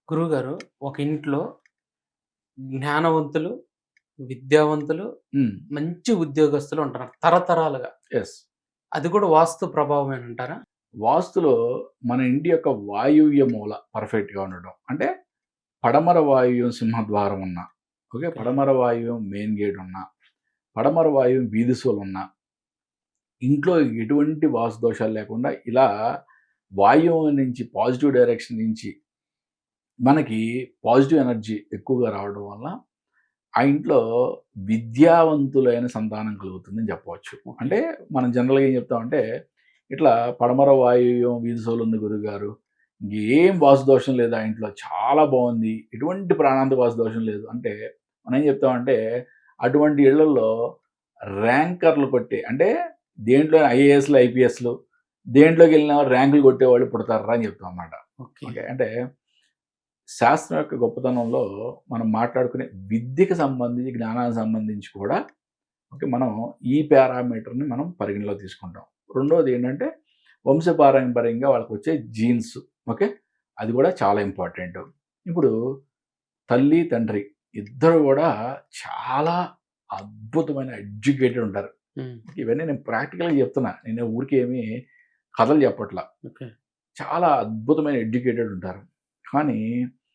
గురువుగారు, ఒక ఇంట్లో జ్ఞానవంతులు, విద్యావంతులు, హ్మ్. మంచి ఉద్యోగస్తులు ఉంటారు తరతరాలుగా. యెస్. అది కూడా వాస్తు ప్రభావమేనంటారా? వాస్తులో మన ఇంటి యొక్క వాయువ్య మూల పర్ఫెక్ట్‌గా ఉండడం. అంటే పడమర వాయువ్యం సింహద్వారం ఉన్న, ఓకే. ఓకే. పడమర వాయువ్యం మెయిన్ గేట్ ఉన్న, పడమర వాయువ్యం వీధి సోలున్న, ఇంట్లో ఎటువంటి వాస్తు దోషాలు లేకుండా ఇలా వాయువ్యం నుంచి పాజిటివ్ డైరెక్షన్ నుంచి మనకి పాజిటివ్ ఎనర్జీ ఎక్కువగా రావడం వల్ల ఆ ఇంట్లో విద్యావంతులైన సంతానం కలుగుతుందని చెప్పవచ్చు. ఓకే. అంటే మనం జనరల్‌గా ఏం చెప్తామంటే, ఇట్లా పడమర వాయువ్యం వీధి సోలుంది గురువుగారు. ఇంకేం వాస్తు దోషం లేదు ఆ ఇంట్లో. చాలా బావుంది. ఎటువంటి ప్రాణాంత వాస్తు దోషం లేదు. అంటే మనం ఏం చెప్తామంటే, అటువంటి ఇళ్లల్లో ర్యాంకర్లు కొట్టే అంటే దేంట్లో ఐఏఎస్‌లు, ఐపీఎస్‌లు దేంట్లోకెళ్ళినా ర్యాంకులు కొట్టేవాళ్ళు పుడతార్రా అని చెప్తామన్నమాట. ఓకే. ఓకే. అంటే శాస్త్రం యొక్క గొప్పతనంలో మనం మాట్లాడుకునే విద్యకి సంబంధించి, జ్ఞానానికి సంబంధించి కూడా ఓకే. మనం ఈ పారామీటర్‌ని మనం పరిగణలోకి తీసుకుంటాం. రెండోది ఏంటంటే వంశపారంపర్యంగా వాళ్ళకొచ్చే జీన్స్. ఓకే. అది కూడా చాలా ఇంపార్టెంట్. ఇప్పుడు తల్లి, తండ్రి ఇద్దరు కూడా చాలా అద్భుతమైన ఎడ్యుకేటెడ్ ఉంటారు. హ్మ్. ఇవన్నీ నేను ప్రాక్టికల్‌గా చెప్తున్నా. నేను ఊరికే ఏమి కథలు చెప్పట్ల. ఓకే. చాలా అద్భుతమైన ఎడ్యుకేటెడ్ ఉంటారు. కానీ